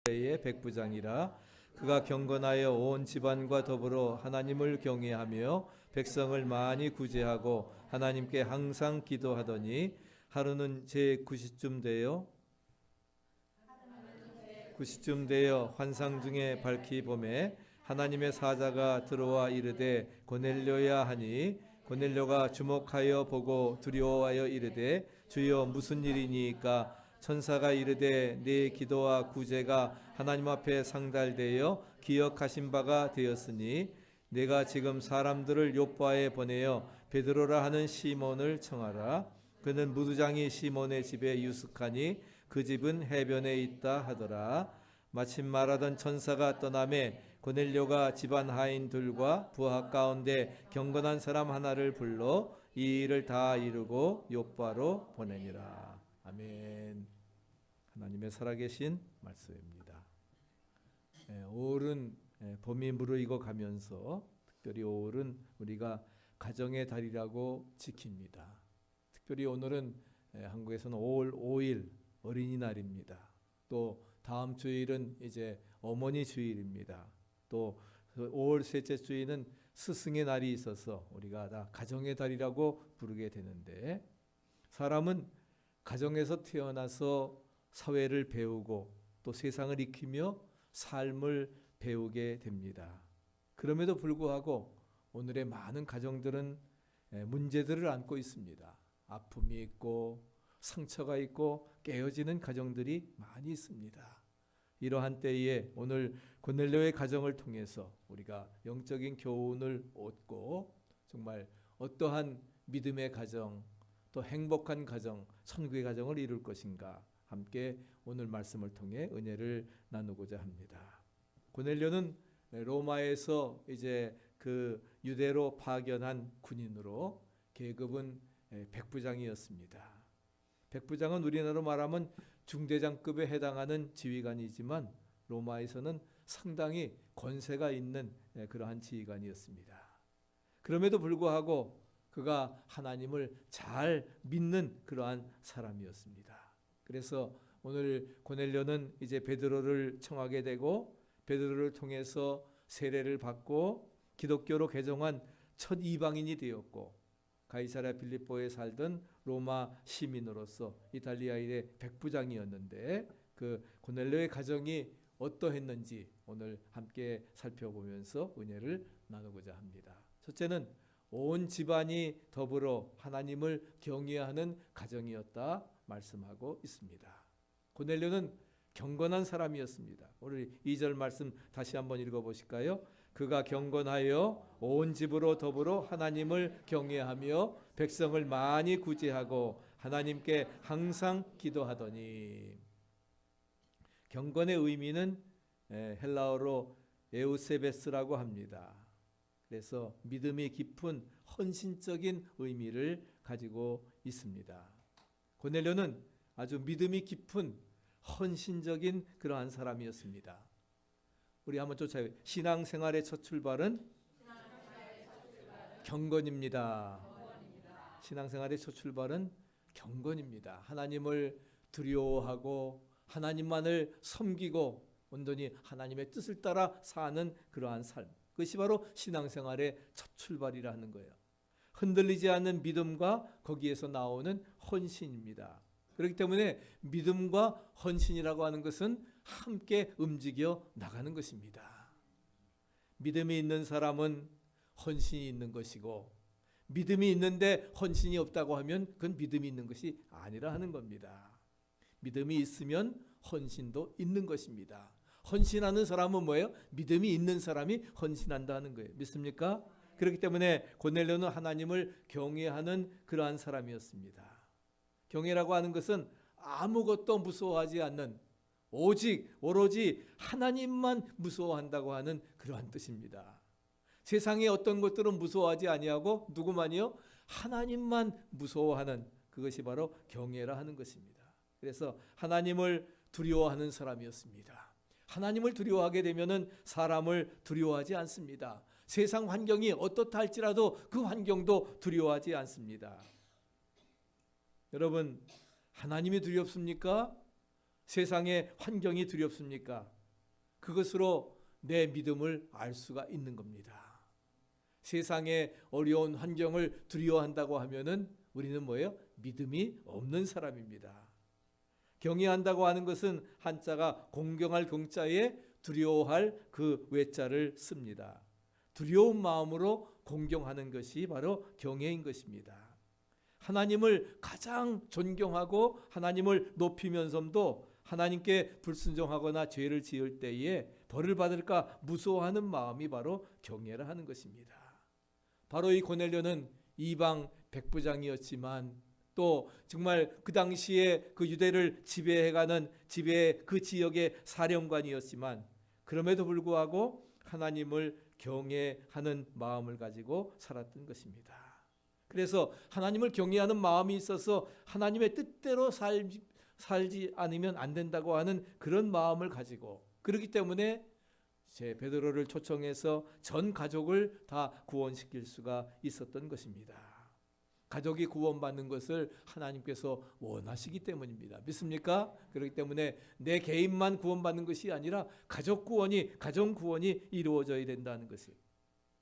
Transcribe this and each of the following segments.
의 백부장이라. 그가 경건하여 온 집안과 더불어 하나님을 경외하며 백성을 많이 구제하고 하나님께 항상 기도하더니 하루는 제 9시쯤 되어 환상 중에 밝히 보매 하나님의 사자가 들어와 이르되 고넬료야 하니 고넬료가 주목하여 보고 두려워하여 이르되 주여 무슨 일이니까? 천사가 이르되 네 기도와 구제가 하나님 앞에 상달되어 기억하신 바가 되었으니 내가 지금 사람들을 요빠에 보내어 베드로라 하는 시몬을 청하라. 그는 무두장이 시몬의 집에 유숙하니 그 집은 해변에 있다 하더라. 마침 말하던 천사가 떠나매 고넬료가 집안 하인들과 부하 가운데 경건한 사람 하나를 불러 이 일을 다 이루고 요빠로 보내니라. 아멘. 하나님의 살아계신 말씀입니다. 5월은 봄이 무르익어 가면서 특별히 5월은 우리가 가정의 달이라고 지킵니다. 특별히 오늘은 한국에서는 5월 5일 어린이날입니다. 또 다음 주일은 이제 어머니 주일입니다. 또 5월 셋째 주일은 스승의 날이 있어서 우리가 다 가정의 달이라고 부르게 되는데, 사람은 가정에서 태어나서 사회를 배우고 또 세상을 익히며 삶을 배우게 됩니다. 그럼에도 불구하고 오늘의 많은 가정들은 문제들을 안고 있습니다. 아픔이 있고 상처가 있고 깨어지는 가정들이 많이 있습니다. 이러한 때에 오늘 고넬료의 가정을 통해서 우리가 영적인 교훈을 얻고 정말 어떠한 믿음의 가정, 또 행복한 가정, 천국의 가정을 이룰 것인가 함께 오늘 말씀을 통해 은혜를 나누고자 합니다. 고넬료는 로마에서 이제 그 유대로 파견한 군인으로 계급은 백부장이었습니다. 백부장은 우리나라로 말하면 중대장급에 해당하는 지휘관이지만 로마에서는 상당히 권세가 있는 그러한 지휘관이었습니다. 그럼에도 불구하고 그가 하나님을 잘 믿는 그러한 사람이었습니다. 그래서 오늘 고넬료는 이제 베드로를 청하게 되고 베드로를 통해서 세례를 받고 기독교로 개종한 첫 이방인이 되었고, 가이사랴 빌립보에 살던 로마 시민으로서 이탈리아의 백부장이었는데 그 고넬료의 가정이 어떠했는지 오늘 함께 살펴보면서 은혜를 나누고자 합니다. 첫째는 온 집안이 더불어 하나님을 경외하는 가정이었다 말씀하고 있습니다. 고넬료는 경건한 사람이었습니다. 오늘 2절 말씀 다시 한번 읽어보실까요? 그가 경건하여 온 집으로 더불어 하나님을 경외하며 백성을 많이 구제하고 하나님께 항상 기도하더니. 경건의 의미는 헬라어로 에우세베스라고 합니다. 그래서 믿음이 깊은 헌신적인 의미를 가지고 있습니다. 고넬료는 아주 믿음이 깊은 헌신적인 그러한 사람이었습니다. 우리 한번 쫓아요. 신앙생활의 첫 출발은 경건입니다. 신앙생활의 첫 출발은 경건입니다. 하나님을 두려워하고 하나님만을 섬기고 온전히 하나님의 뜻을 따라 사는 그러한 삶, 그것이 바로 신앙생활의 첫 출발이라는 거예요. 흔들리지 않는 믿음과 거기에서 나오는 헌신입니다. 그렇기 때문에 믿음과 헌신이라고 하는 것은 함께 움직여 나가는 것입니다. 믿음이 있는 사람은 헌신이 있는 것이고, 믿음이 있는데 헌신이 없다고 하면 그건 믿음이 있는 것이 아니라 하는 겁니다. 믿음이 있으면 헌신도 있는 것입니다. 헌신하는 사람은 뭐예요? 믿음이 있는 사람이 헌신한다 하는 거예요. 믿습니까? 그렇기 때문에 고넬료는 하나님을 경외하는 그러한 사람이었습니다. 경외라고 하는 것은 아무것도 무서워하지 않는, 오로지 하나님만 무서워한다고 하는 그러한 뜻입니다. 세상의 어떤 것들은 무서워하지 아니하고 누구만이요? 하나님만 무서워하는, 그것이 바로 경외라 하는 것입니다. 그래서 하나님을 두려워하는 사람이었습니다. 하나님을 두려워하게 되면은 사람을 두려워하지 않습니다. 세상 환경이 어떻다 할지라도 그 환경도 두려워하지 않습니다. 여러분, 하나님이 두렵습니까? 세상의 환경이 두렵습니까? 그것으로 내 믿음을 알 수가 있는 겁니다. 세상의 어려운 환경을 두려워한다고 하면은 우리는 뭐예요? 믿음이 없는 사람입니다. 경외한다고 하는 것은 한자가 공경할 경자에 두려워할 그 외자를 씁니다. 두려운 마음으로 공경하는 것이 바로 경외인 것입니다. 하나님을 가장 존경하고 하나님을 높이면서도 하나님께 불순종하거나 죄를 지을 때에 벌을 받을까 무서워하는 마음이 바로 경외를 하는 것입니다. 바로 이 고넬료는 이방 백부장이었지만 또 정말 그 당시에 그 유대를 지배해가는 그 지역의 사령관이었지만 그럼에도 불구하고 하나님을 경외하는 마음을 가지고 살았던 것입니다. 그래서 하나님을 경외하는 마음이 있어서 하나님의 뜻대로 살지 않으면 안 된다고 하는 그런 마음을 가지고, 그렇기 때문에 제 베드로를 초청해서 전 가족을 다 구원시킬 수가 있었던 것입니다. 가족이 구원받는 것을 하나님께서 원하시기 때문입니다. 믿습니까? 그렇기 때문에 내 개인만 구원받는 것이 아니라 가족 구원이, 가정 구원이 이루어져야 된다는 것이에요.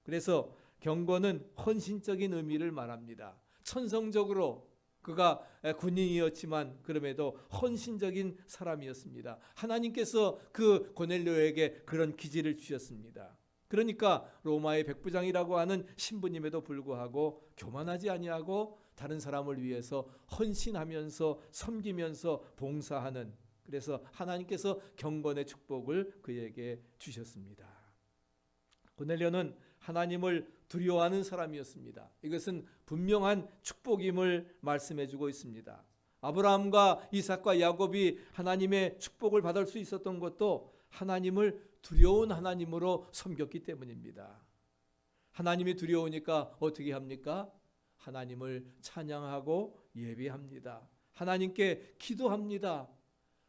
그래서 경건은 헌신적인 의미를 말합니다. 천성적으로 그가 군인이었지만 그럼에도 헌신적인 사람이었습니다. 하나님께서 그 고넬료에게 그런 기질을 주셨습니다. 그러니까 로마의 백부장이라고 하는 신분임에도 불구하고 교만하지 아니하고 다른 사람을 위해서 헌신하면서 섬기면서 봉사하는, 그래서 하나님께서 경건의 축복을 그에게 주셨습니다. 고넬료는 하나님을 두려워하는 사람이었습니다. 이것은 분명한 축복임을 말씀해주고 있습니다. 아브라함과 이삭과 야곱이 하나님의 축복을 받을 수 있었던 것도 하나님을 두려운 하나님으로 섬겼기 때문입니다. 하나님이 두려우니까 어떻게 합니까? 하나님을 찬양하고 예배합니다. 하나님께 기도합니다.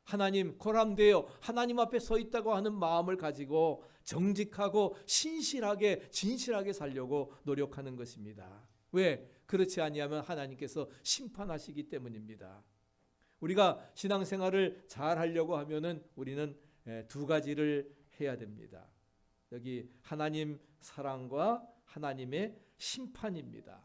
하나님 고람되어 하나님 앞에 서 있다고 하는 마음을 가지고 정직하고 신실하게 진실하게 살려고 노력하는 것입니다. 왜? 그렇지 아니하면 하나님께서 심판하시기 때문입니다. 우리가 신앙생활을 잘 하려고 하면은 우리는 두 가지를 해야 됩니다. 여기 하나님 사랑과 하나님의 심판입니다.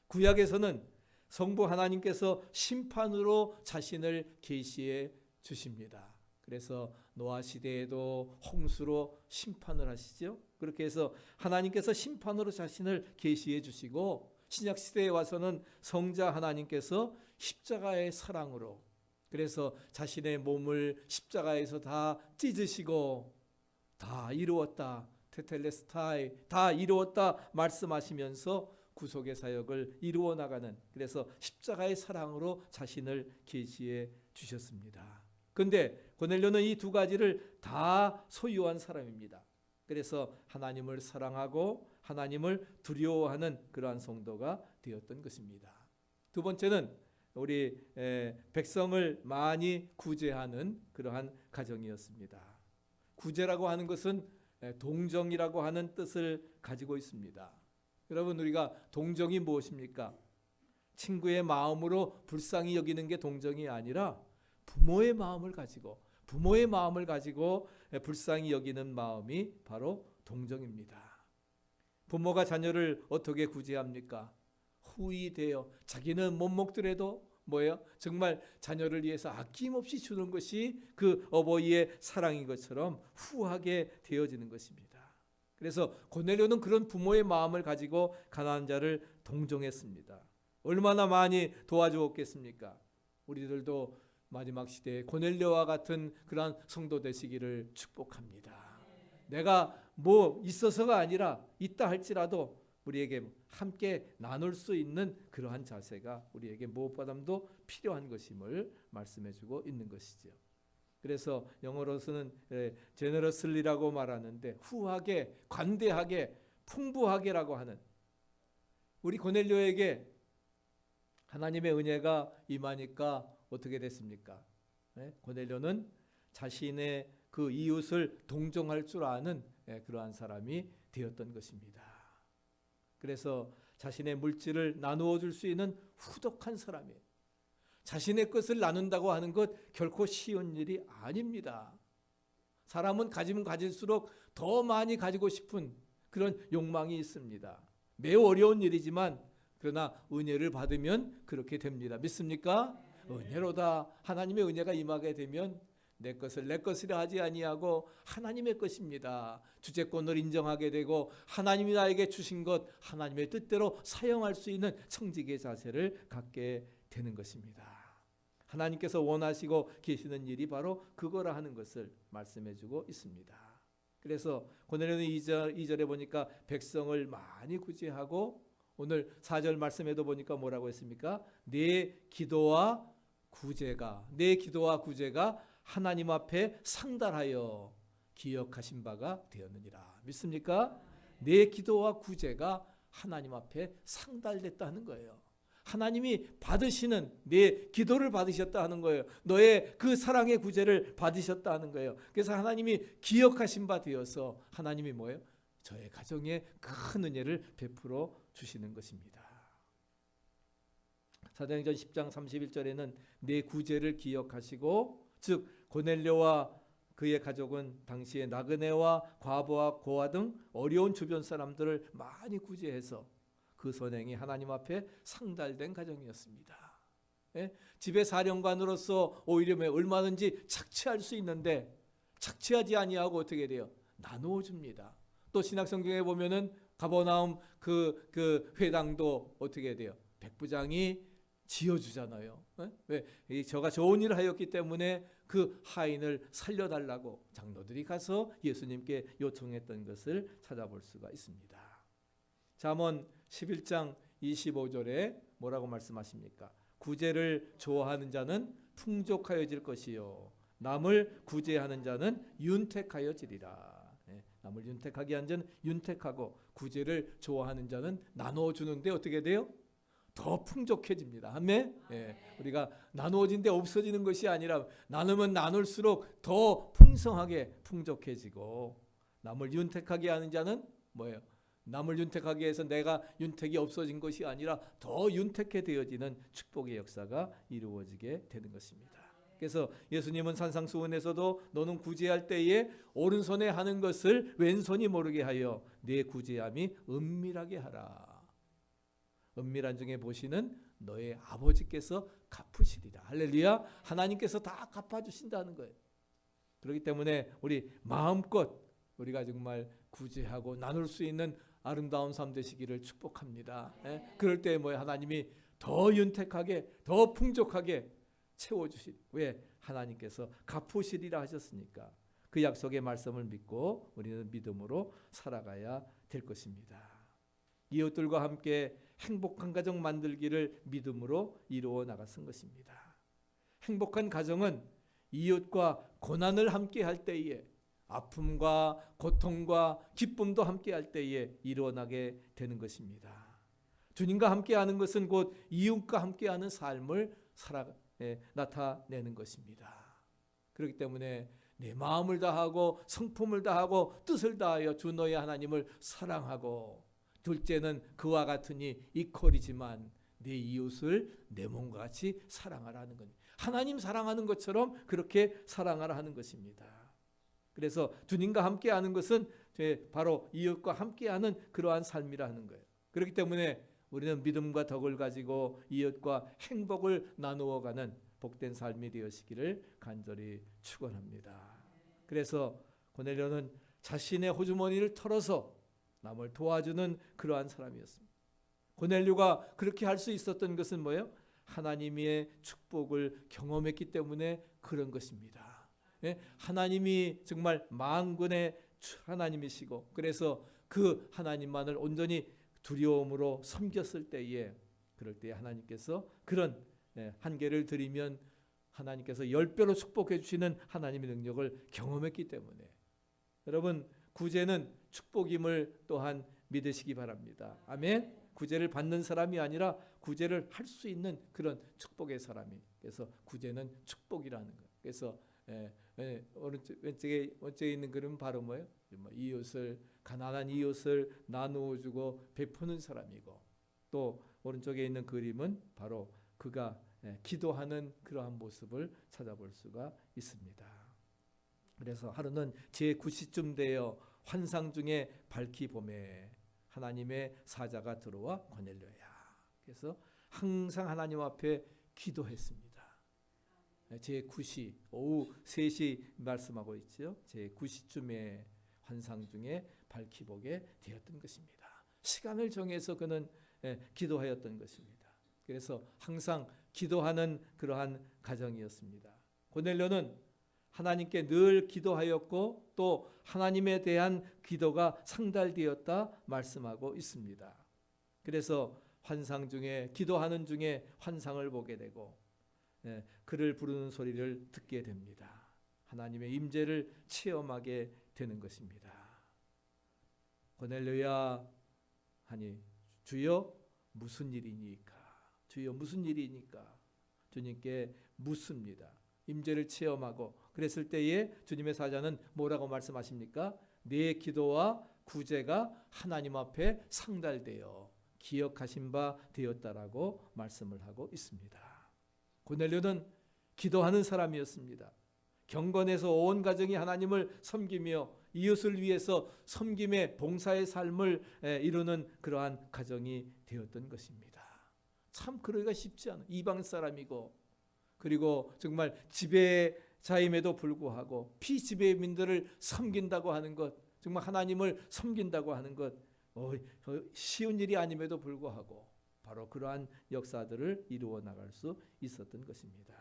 구약에서는 성부 하나님께서 심판으로 자신을 계시해 주십니다. 그래서 노아 시대에도 홍수로 심판을 하시죠. 그렇게 해서 하나님께서 심판으로 자신을 계시해 주시고, 신약 시대에 와서는 성자 하나님께서 십자가의 사랑으로, 그래서 자신의 몸을 십자가에서 다 찢으시고 다 이루었다, 테텔레스타이, 다 이루었다 말씀하시면서 구속의 사역을 이루어 나가는, 그래서 십자가의 사랑으로 자신을 계시해 주셨습니다. 그런데 고넬료는 이 두 가지를 다 소유한 사람입니다. 그래서 하나님을 사랑하고 하나님을 두려워하는 그러한 성도가 되었던 것입니다. 두 번째는 우리 백성을 많이 구제하는 그러한 가정이었습니다. 구제라고 하는 것은 동정이라고 하는 뜻을 가지고 있습니다. 여러분, 우리가 동정이 무엇입니까? 친구의 마음으로 불쌍히 여기는 게 동정이 아니라 부모의 마음을 가지고 불쌍히 여기는 마음이 바로 동정입니다. 부모가 자녀를 어떻게 구제합니까? 후히 되어 자기는 못 먹더라도 뭐예요? 정말 자녀를 위해서 아낌없이 주는 것이 그 어버이의 사랑인 것처럼 후하게 되어지는 것입니다. 그래서 고넬료는 그런 부모의 마음을 가지고 가난한 자를 동정했습니다. 얼마나 많이 도와주었겠습니까? 우리들도 마지막 시대에 고넬료와 같은 그러한 성도 되시기를 축복합니다. 내가 뭐 있어서가 아니라 있다 할지라도 우리에게 함께 나눌 수 있는 그러한 자세가 우리에게 무엇보다도 필요한 것임을 말씀해주고 있는 것이죠. 그래서 영어로서는 generously라고 말하는데 후하게, 관대하게, 풍부하게라고 하는, 우리 고넬료에게 하나님의 은혜가 임하니까 어떻게 됐습니까? 고넬료는 자신의 그 이웃을 동정할 줄 아는 그러한 사람이 되었던 것입니다. 그래서 자신의 물질을 나누어 줄 수 있는 후덕한 사람이에요. 자신의 것을 나눈다고 하는 것 결코 쉬운 일이 아닙니다. 사람은 가지면 가질수록 더 많이 가지고 싶은 그런 욕망이 있습니다. 매우 어려운 일이지만 그러나 은혜를 받으면 그렇게 됩니다. 믿습니까? 은혜로다. 하나님의 은혜가 임하게 되면 내 것을 내 것이라 하지 아니하고 하나님의 것입니다. 주재권을 인정하게 되고 하나님이 나에게 주신 것 하나님의 뜻대로 사용할 수 있는 청지기의 자세를 갖게 되는 것입니다. 하나님께서 원하시고 계시는 일이 바로 그거라 하는 것을 말씀해주고 있습니다. 그래서 고넬료는 2절에 보니까 백성을 많이 구제하고 오늘 4절 말씀에도 보니까 뭐라고 했습니까? 내 기도와 구제가 하나님 앞에 상달하여 기억하신 바가 되었느니라. 믿습니까? 내 기도와 구제가 하나님 앞에 상달됐다 하는 거예요. 하나님이 받으시는 내 기도를 받으셨다 하는 거예요. 너의 그 사랑의 구제를 받으셨다 하는 거예요. 그래서 하나님이 기억하신 바 되어서 하나님이 뭐예요? 저의 가정에 큰 은혜를 베풀어 주시는 것입니다. 사도행전 10장 31절에는 내 구제를 기억하시고 즉 고넬료와 그의 가족은 당시에 나그네와 과부와 고아 등 어려운 주변 사람들을 많이 구제해서 그 선행이 하나님 앞에 상달된 가정이었습니다. 예? 집의 사령관으로서 오히려 얼마든지 착취할 수 있는데 착취하지 아니하고 어떻게 돼요? 나누어 줍니다. 또 신약성경에 보면은 가버나움 그 회당도 어떻게 돼요? 백부장이 지어주잖아요. 왜? 저가 좋은 일을 하였기 때문에 그 하인을 살려달라고 장로들이 가서 예수님께 요청했던 것을 찾아볼 수가 있습니다. 잠언 11장 25절에 뭐라고 말씀하십니까? 구제를 좋아하는 자는 풍족하여질 것이요 남을 구제하는 자는 윤택하여지리라. 남을 윤택하게 한 자는 윤택하고 구제를 좋아하는 자는 나누어주는데 어떻게 돼요? 더 풍족해집니다. 아멘. 우리가 나누어진 데 없어지는 것이 아니라 나누면 나눌수록 더 풍성하게 풍족해지고 남을 윤택하게 하는 자는 뭐예요? 남을 윤택하게 해서 내가 윤택이 없어진 것이 아니라 더 윤택해 되어지는 축복의 역사가 이루어지게 되는 것입니다. 그래서 예수님은 산상수훈에서도 너는 구제할 때에 오른손에 하는 것을 왼손이 모르게 하여 내 구제함이 은밀하게 하라. 은밀한 중에 보시는 너의 아버지께서 갚으시리라. 할렐루야. 하나님께서 다 갚아주신다는 거예요. 그렇기 때문에 우리 마음껏 우리가 정말 구제하고 나눌 수 있는 아름다운 삶 되시기를 축복합니다. 그럴 때 하나님이 더 윤택하게 더 풍족하게 채워주시. 왜? 하나님께서 갚으시리라 하셨으니까 그 약속의 말씀을 믿고 우리는 믿음으로 살아가야 될 것입니다. 이웃들과 함께 행복한 가정 만들기를 믿음으로 이루어 나갔은 것입니다. 행복한 가정은 이웃과 고난을 함께 할 때에 아픔과 고통과 기쁨도 함께 할 때에 이루어나게 되는 것입니다. 주님과 함께하는 것은 곧 이웃과 함께하는 삶을 나타내는 것입니다. 그렇기 때문에 내 마음을 다하고 성품을 다하고 뜻을 다하여 주 너의 하나님을 사랑하고 둘째는 그와 같으니 이퀄이지만 내 이웃을 내 몸과 같이 사랑하라는 것. 하나님 사랑하는 것처럼 그렇게 사랑하라 하는 것입니다. 그래서 주님과 함께하는 것은 바로 이웃과 함께하는 그러한 삶이라 하는 거예요. 그렇기 때문에 우리는 믿음과 덕을 가지고 이웃과 행복을 나누어가는 복된 삶이 되어시기를 간절히 축원합니다. 그래서 고넬료는 자신의 호주머니를 털어서 남을 도와주는 그러한 사람이었습니다. 고넬료가 그렇게 할 수 있었던 것은 뭐예요? 하나님의 축복을 경험했기 때문에 그런 것입니다. 하나님이 정말 만군의 하나님이시고 그래서 그 하나님만을 온전히 두려움으로 섬겼을 때에 그럴 때 하나님께서 그런 한계를 드리면 하나님께서 10배로 축복해 주시는 하나님의 능력을 경험했기 때문에 여러분 구제는 축복임을 또한 믿으시기 바랍니다. 아멘. 구제를 받는 사람이 아니라 구제를 할 수 있는 그런 축복의 사람이. 그래서 구제는 축복이라는 거예요. 그래서 왼쪽에 있는 그림은 바로 뭐예요? 이웃을 가난한 이웃을 나누어 주고 베푸는 사람이고 또 오른쪽에 있는 그림은 바로 그가 기도하는 그러한 모습을 찾아볼 수가 있습니다. 그래서 하루는 제9시쯤 되어 환상 중에 밝히 봄에 하나님의 사자가 들어와 고넬료야. 그래서 항상 하나님 앞에 기도했습니다. 제9시 오후 3시 말씀하고 있죠. 제9시쯤에 환상 중에 밝히 보게 되었던 것입니다. 시간을 정해서 그는 기도하였던 것입니다. 그래서 항상 기도하는 그러한 가정이었습니다. 고넬료는 하나님께 늘 기도하였고 또 하나님에 대한 기도가 상달되었다 말씀하고 있습니다. 그래서 환상 중에 기도하는 중에 환상을 보게 되고 그를 부르는 소리를 듣게 됩니다. 하나님의 임재를 체험하게 되는 것입니다. 고넬료야 하니 주여 무슨 일이니까? 주여 무슨 일이니까? 주님께 묻습니다. 임재를 체험하고 그랬을 때에 주님의 사자는 뭐라고 말씀하십니까? 내 기도와 구제가 하나님 앞에 상달되어 기억하신 바 되었다라고 말씀을 하고 있습니다. 고넬료는 기도하는 사람이었습니다. 경건에서 온 가정이 하나님을 섬기며 이웃을 위해서 섬김의 봉사의 삶을 이루는 그러한 가정이 되었던 것입니다. 참 그러기가 쉽지 않아요. 이방 사람이고 그리고 정말 지배자임에도 불구하고 피지배민들을 섬긴다고 하는 것, 정말 하나님을 섬긴다고 하는 것 쉬운 일이 아님에도 불구하고 바로 그러한 역사들을 이루어 나갈 수 있었던 것입니다.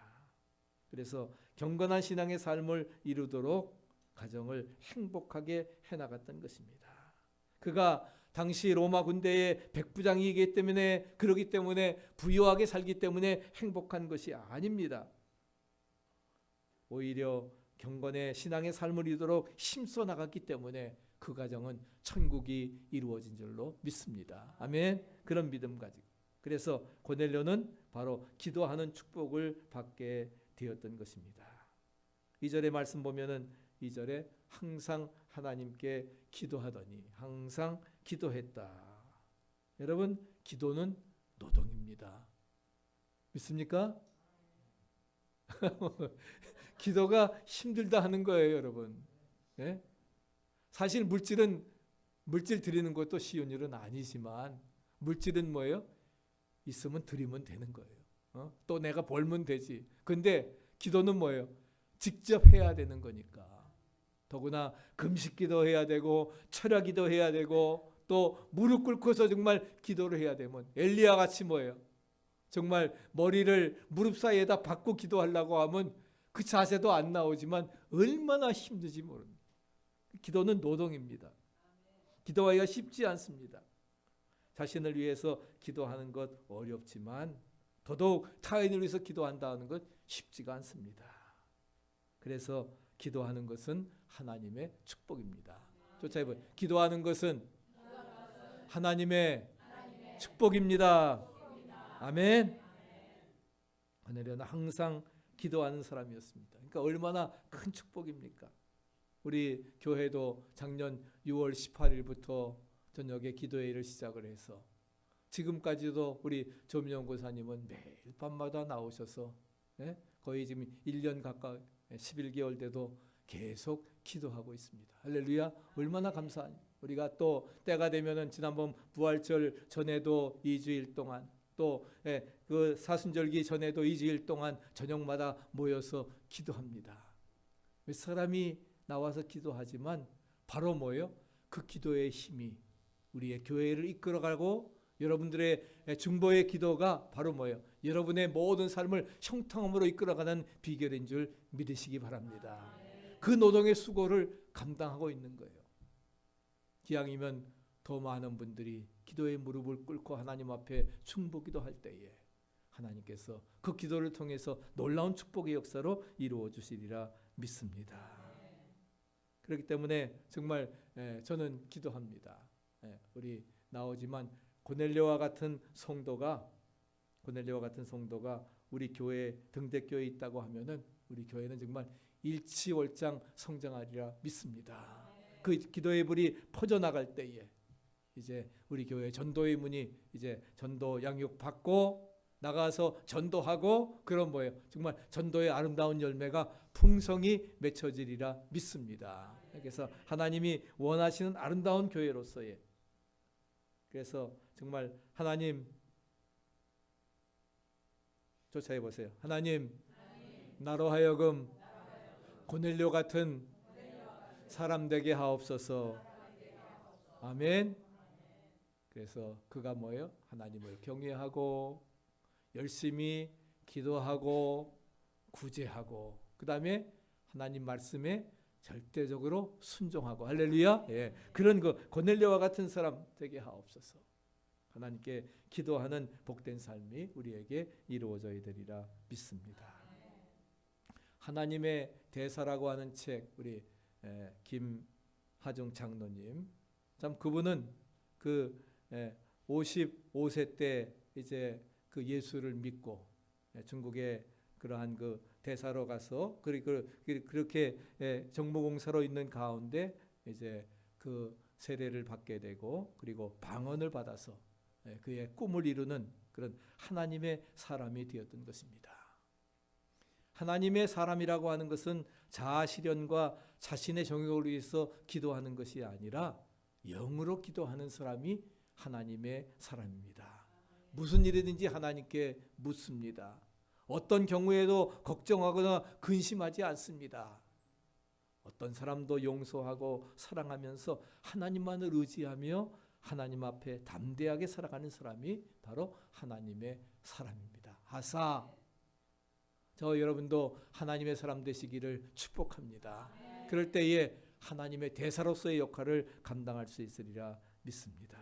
그래서 경건한 신앙의 삶을 이루도록 가정을 행복하게 해나갔던 것입니다. 그가 당시 로마 군대의 백부장이기 때문에 그러기 때문에 부유하게 살기 때문에 행복한 것이 아닙니다. 오히려 경건의 신앙의 삶을 이루도록 힘써 나갔기 때문에 그 가정은 천국이 이루어진 줄로 믿습니다. 아멘. 그런 믿음 가지고 그래서 고넬료는 바로 기도하는 축복을 받게 되었던 것입니다. 2절의 말씀 보면은 2절에 항상 하나님께 기도하더니 항상 기도했다. 여러분 기도는 노동입니다. 믿습니까? 기도가 힘들다 하는 거예요, 여러분. 예? 사실 물질 드리는 것도 쉬운 일은 아니지만 물질은 뭐예요? 있으면 드리면 되는 거예요. 또 내가 벌면 되지. 근데 기도는 뭐예요? 직접 해야 되는 거니까. 더구나 금식 기도해야 되고 철야 기도해야 되고 또 무릎 꿇고서 정말 기도를 해야 되면 엘리야 같이 뭐예요? 정말 머리를 무릎 사이에다 박고 기도하려고 하면 그 자세도 안 나오지만 얼마나 힘든지 모릅니다. 기도는 노동입니다. 기도하기가 쉽지 않습니다. 자신을 위해서 기도하는 것 어렵지만 더더욱 타인을 위해서 기도한다는 것 쉽지가 않습니다. 그래서 기도하는 것은 하나님의 축복입니다. 쫓아해봐요. 기도하는 것은 하나님의 축복입니다. 아멘. 고넬료는 항상 기도하는 사람이었습니다. 그러니까 얼마나 큰 축복입니까? 우리 교회도 작년 6월 18일부터 저녁에 기도회를 시작을 해서 지금까지도 우리 조민영 고사님은 매일 밤마다 나오셔서 거의 지금 1년 가까이 11개월 돼도 계속 기도하고 있습니다. 할렐루야. 얼마나 감사하니. 우리가 또 때가 되면은 지난번 부활절 전에도 2주일 동안 또 그 사순절기 전에도 2주일 동안 저녁마다 모여서 기도합니다. 몇 사람이 나와서 기도하지만 바로 뭐예요? 그 기도의 힘이 우리의 교회를 이끌어가고 여러분들의 중보의 기도가 바로 뭐예요? 여러분의 모든 삶을 형통함으로 이끌어가는 비결인 줄 믿으시기 바랍니다. 그 노동의 수고를 감당하고 있는 거예요. 기왕이면 더 많은 분들이 기도의 무릎을 꿇고 하나님 앞에 중보기도 할 때에 하나님께서 그 기도를 통해서 놀라운 축복의 역사로 이루어 주시리라 믿습니다. 그렇기 때문에 정말 저는 기도합니다. 우리 나오지만 고넬료와 같은 성도가 우리 교회 등대교회에 있다고 하면은 우리 교회는 정말 일치월장 성장하리라 믿습니다. 그 기도의 불이 퍼져나갈 때에 이제 우리 교회 전도의 문이 이제 전도 양육 받고 나가서 전도하고 그런 뭐예요? 정말 전도의 아름다운 열매가 풍성히 맺혀지리라 믿습니다. 그래서 하나님이 원하시는 아름다운 교회로서의, 그래서 정말 하나님 쫓아해 보세요. 하나님, 나로 하여금 고넬료 같은 사람 되게 하옵소서. 아멘. 그래서 그가 뭐예요? 하나님을 경외하고 열심히 기도하고 구제하고 그 다음에 하나님 말씀에 절대적으로 순종하고, 할렐루야. 예, 그런 그 고넬료와 같은 사람 되게 하옵소서. 하나님께 기도하는 복된 삶이 우리에게 이루어져야 되리라 믿습니다. 하나님의 대사라고 하는 책, 우리 김하중 장로님, 참 그분은 그 55세 때 이제 그 예수를 믿고 중국에 그러한 그 대사로 가서 그렇게 정보공사로 있는 가운데 이제 그 세례를 받게 되고, 그리고 방언을 받아서 그의 꿈을 이루는 그런 하나님의 사람이 되었던 것입니다. 하나님의 사람이라고 하는 것은 자아 실현과 자신의 정욕을 위해서 기도하는 것이 아니라 영으로 기도하는 사람이 하나님의 사람입니다. 무슨 일이든지 하나님께 묻습니다. 어떤 경우에도 걱정하거나 근심하지 않습니다. 어떤 사람도 용서하고 사랑하면서 하나님만을 의지하며 하나님 앞에 담대하게 살아가는 사람이 바로 하나님의 사람입니다. 하사, 저 여러분도 하나님의 사람 되시기를 축복합니다. 그럴 때에 하나님의 대사로서의 역할을 감당할 수 있으리라 믿습니다.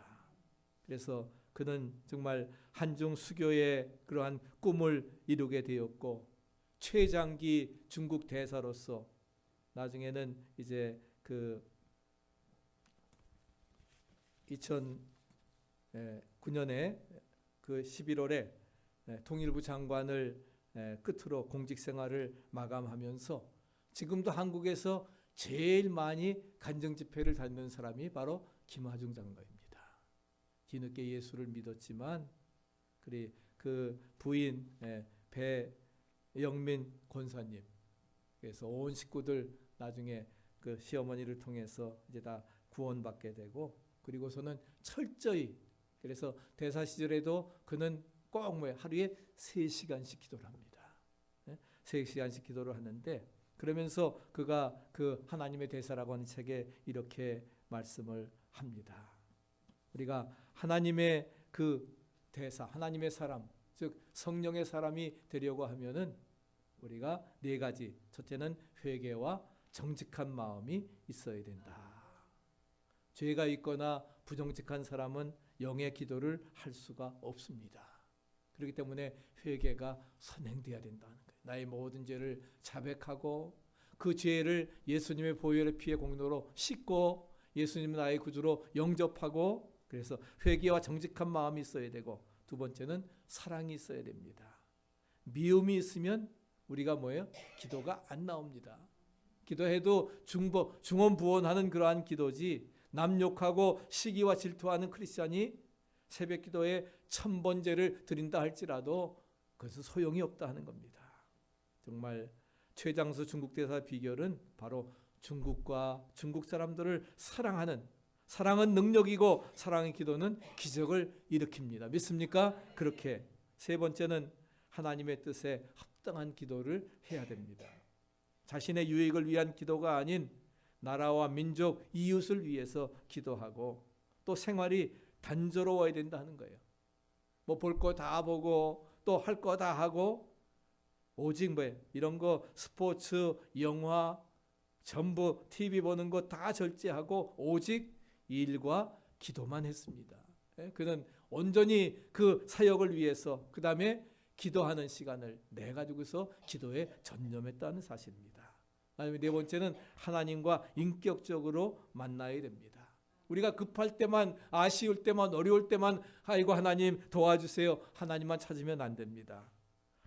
그래서 그는 정말 한중 수교의 그러한 꿈을 이루게 되었고, 최장기 중국 대사로서 나중에는 이제 그 2009년에 그 11월에 통일부 장관을 끝으로 공직 생활을 마감하면서 지금도 한국에서 제일 많이 간증 집회를 다니는 사람이 바로 김하중 장로입니다. 뒤늦게 예수를 믿었지만 그 부인 배영민 권사님, 그래서 온 식구들 나중에 그 시어머니를 통해서 이제 다 구원받게 되고, 그리고서는 철저히, 그래서 대사 시절에도 그는 꼭 하루에 3시간씩 기도를 합니다. 3시간씩 기도를 하는데, 그러면서 그가 그 하나님의 대사라고 하는 책에 이렇게 말씀을 합니다. 우리가 하나님의 그 대사, 하나님의 사람, 즉 성령의 사람이 되려고 하면은 우리가 4가지, 첫째는 회개와 정직한 마음이 있어야 된다. 죄가 있거나 부정직한 사람은 영의 기도를 할 수가 없습니다. 그렇기 때문에 회개가 선행돼야 된다는 거예요. 나의 모든 죄를 자백하고 그 죄를 예수님의 보혈의 피의 공로로 씻고 예수님 나의 구주로 영접하고, 그래서 회개와 정직한 마음이 있어야 되고, 두 번째는 사랑이 있어야 됩니다. 미움이 있으면 우리가 뭐예요? 기도가 안 나옵니다. 기도해도 중언부언하는 그러한 기도지, 남 욕하고 시기와 질투하는 크리스찬이 새벽 기도에 1000번제를 드린다 할지라도 그것은 소용이 없다 하는 겁니다. 정말 최장수 중국 대사 비결은 바로 중국과 중국 사람들을 사랑하는, 사랑은 능력이고 사랑의 기도는 기적을 일으킵니다. 믿습니까? 그렇게. 세 번째는 하나님의 뜻에 합당한 기도를 해야 됩니다. 자신의 유익을 위한 기도가 아닌 나라와 민족, 이웃을 위해서 기도하고, 또 생활이 단조로워야 된다는 거예요. 뭐 볼 거 다 보고 또 할 거 다 하고, 오직 이런 거 스포츠, 영화, 전부 TV 보는 거 다 절제하고 오직 일과 기도만 했습니다. 그는 온전히 그 사역을 위해서, 그 다음에 기도하는 시간을 내 가지고서 기도에 전념했다는 사실입니다. 그다음에 네 번째는 하나님과 인격적으로 만나야 됩니다. 우리가 급할 때만, 아쉬울 때만, 어려울 때만 아이고 하나님 도와주세요, 하나님만 찾으면 안 됩니다.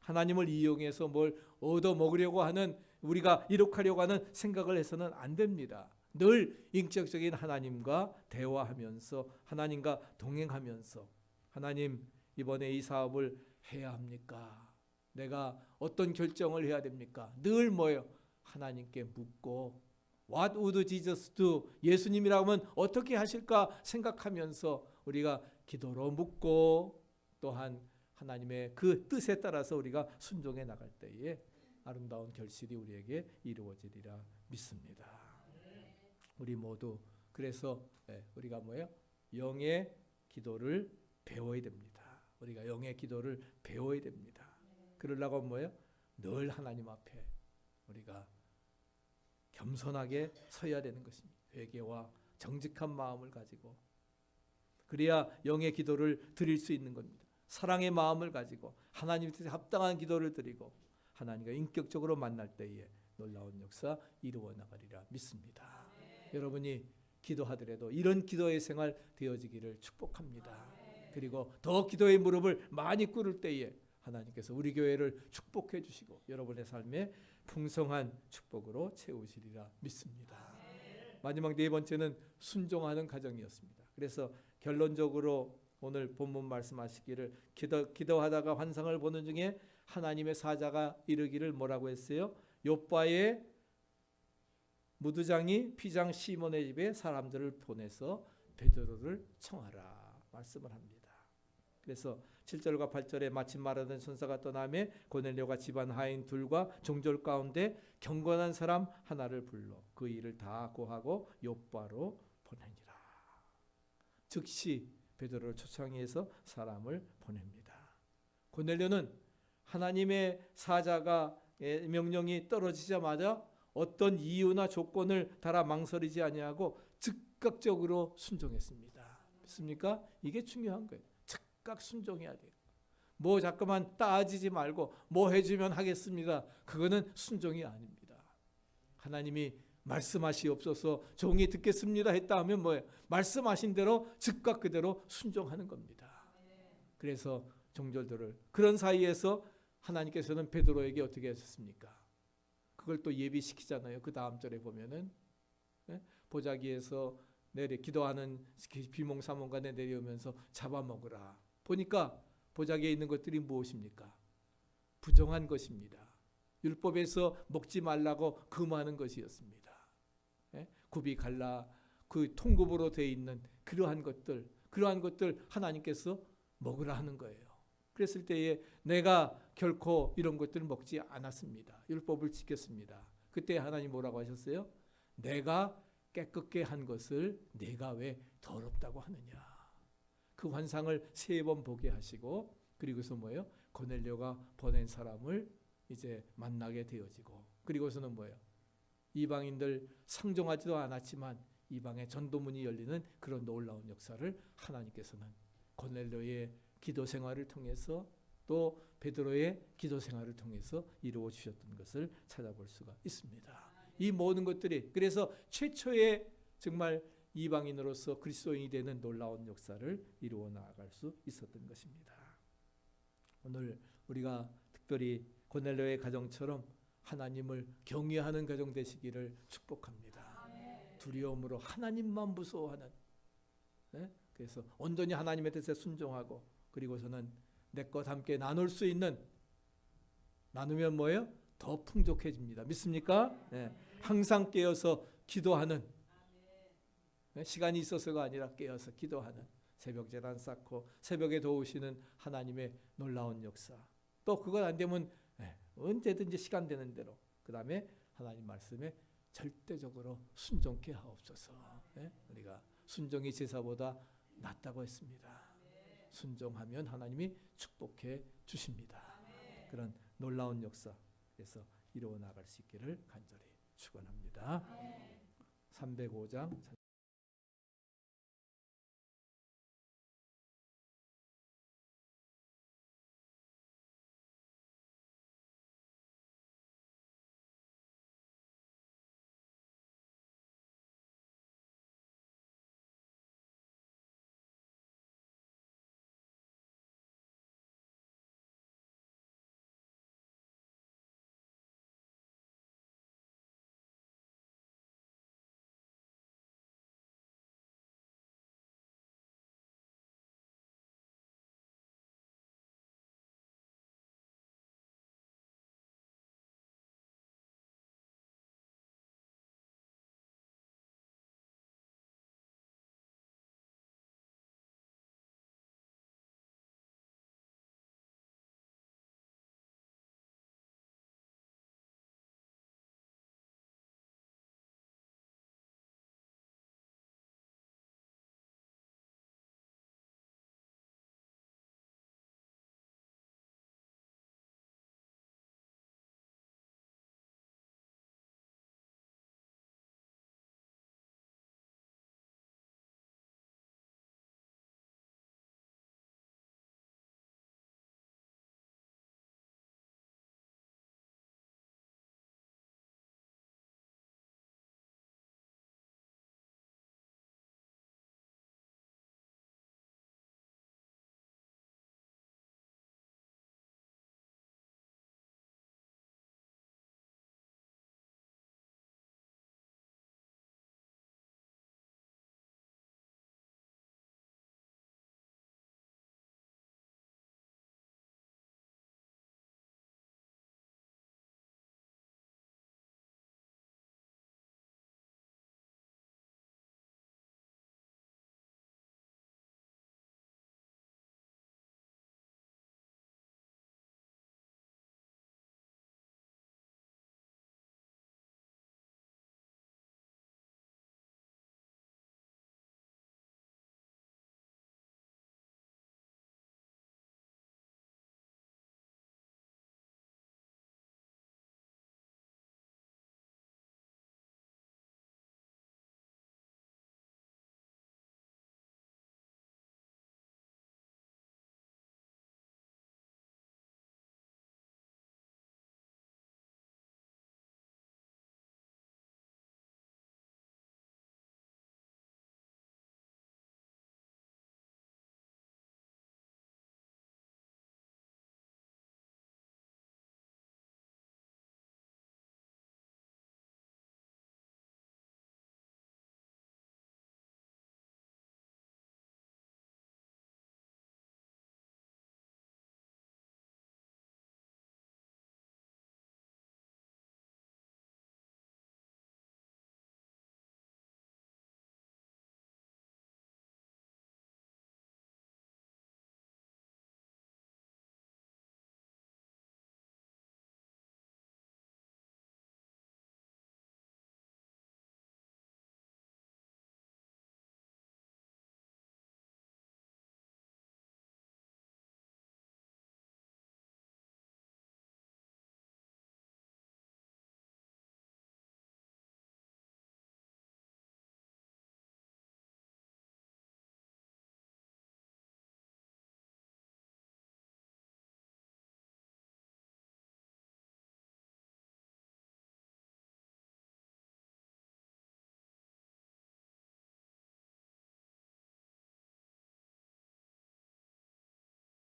하나님을 이용해서 뭘 얻어 먹으려고 하는, 우리가 이룩하려고 하는 생각을 해서는 안 됩니다. 늘 인격적인 하나님과 대화하면서, 하나님과 동행하면서, 하나님 이번에 이 사업을 해야 합니까? 내가 어떤 결정을 해야 됩니까? 늘 뭐예요? 하나님께 묻고 What would Jesus do? 예수님이라고 하면 어떻게 하실까 생각하면서 우리가 기도로 묻고 또한 하나님의 그 뜻에 따라서 우리가 순종해 나갈 때에 아름다운 결실이 우리에게 이루어지리라 믿습니다. 우리 모두 그래서 우리가 뭐예요? 영의 기도를 배워야 됩니다. 우리가 영의 기도를 배워야 됩니다. 그러려고 하면 뭐예요? 늘 하나님 앞에 우리가 겸손하게 서야 되는 것입니다. 회개와 정직한 마음을 가지고 그래야 영의 기도를 드릴 수 있는 겁니다. 사랑의 마음을 가지고 하나님 뜻에 합당한 기도를 드리고 하나님과 인격적으로 만날 때에 놀라운 역사 이루어 나가리라 믿습니다. 여러분이 기도하더라도 이런 기도의 생활 되어지기를 축복합니다. 그리고 더 기도의 무릎을 많이 꿇을 때에 하나님께서 우리 교회를 축복해 주시고 여러분의 삶에 풍성한 축복으로 채우시리라 믿습니다. 마지막 네 번째는 순종하는 가정이었습니다. 그래서 결론적으로 오늘 본문 말씀하시기를 기도하다가 환상을 보는 중에 하나님의 사자가 이르기를 뭐라고 했어요? 욥바의 무두장이 피장 시몬의 집에 사람들을 보내서 베드로를 청하라 말씀을 합니다. 그래서 7절과 8절에 마침 말하던 천사가 떠나매 고넬료가 집안 하인 둘과 종졸 가운데 경건한 사람 하나를 불러 그 일을 다 고하고 욥바로 보내니라. 즉시 베드로를 초청해서 사람을 보냅니다. 고넬료는 하나님의 사자가 명령이 떨어지자마자 어떤 이유나 조건을 달아 망설이지 아니하고 즉각적으로 순종했습니다. 믿습니까? 이게 중요한 거예요. 즉각 순종해야 돼요. 뭐 잠깐만 따지지 말고 뭐 해주면 하겠습니다. 그거는 순종이 아닙니다. 하나님이 말씀하시옵소서 종이 듣겠습니다 했다 하면 뭐예요? 말씀하신 대로 즉각 그대로 순종하는 겁니다. 그래서 종졸들을 그런 사이에서 하나님께서는 베드로에게 어떻게 하셨습니까? 그걸 또 예비시키잖아요. 그 다음 절에 보면은 보자기에서 기도하는 비몽사몽간에 내려오면서 잡아먹으라. 보니까 보자기에 있는 것들이 무엇입니까? 부정한 것입니다. 율법에서 먹지 말라고 금하는 것이었습니다. 굽이 갈라 그 통굽으로 되어 있는 그러한 것들 하나님께서 먹으라 하는 거예요. 그랬을 때에 내가 결코 이런 것들을 먹지 않았습니다. 율법을 지켰습니다. 그때 하나님 뭐라고 하셨어요? 내가 깨끗게 한 것을 내가 왜 더럽다고 하느냐. 그 환상을 3번 보게 하시고 그리고서 뭐예요? 고넬료가 보낸 사람을 이제 만나게 되어지고 그리고서는 뭐예요? 이방인들 상종하지도 않았지만 이방의 전도문이 열리는 그런 놀라운 역사를 하나님께서는 고넬료의 기도 생활을 통해서 또 베드로의 기도 생활을 통해서 이루어 주셨던 것을 찾아볼 수가 있습니다. 이 모든 것들이 그래서 최초의 정말 이방인으로서 그리스도인이 되는 놀라운 역사를 이루어 나아갈 수 있었던 것입니다. 오늘 우리가 특별히 고넬료의 가정처럼 하나님을 경외하는 가정 되시기를 축복합니다. 두려움으로 하나님만 무서워하는 그래서 온전히 하나님의 뜻에 순종하고 그리고서는 내 것 함께 나눌 수 있는 나누면 뭐예요? 더 풍족해집니다. 믿습니까? 항상 깨어서 기도하는 시간이 있어서가 아니라 깨어서 기도하는 새벽 제단 쌓고 새벽에 도우시는 하나님의 놀라운 역사 또 그것 안 되면 언제든지 시간 되는 대로 그 다음에 하나님 말씀에 절대적으로 순종케 하옵소서. 우리가 순종이 제사보다 낫다고 했습니다. 순종하면 하나님이 축복해 주십니다. 그런 놀라운 역사에서 이루어 나갈 수 있기를 간절히 축원합니다. 305장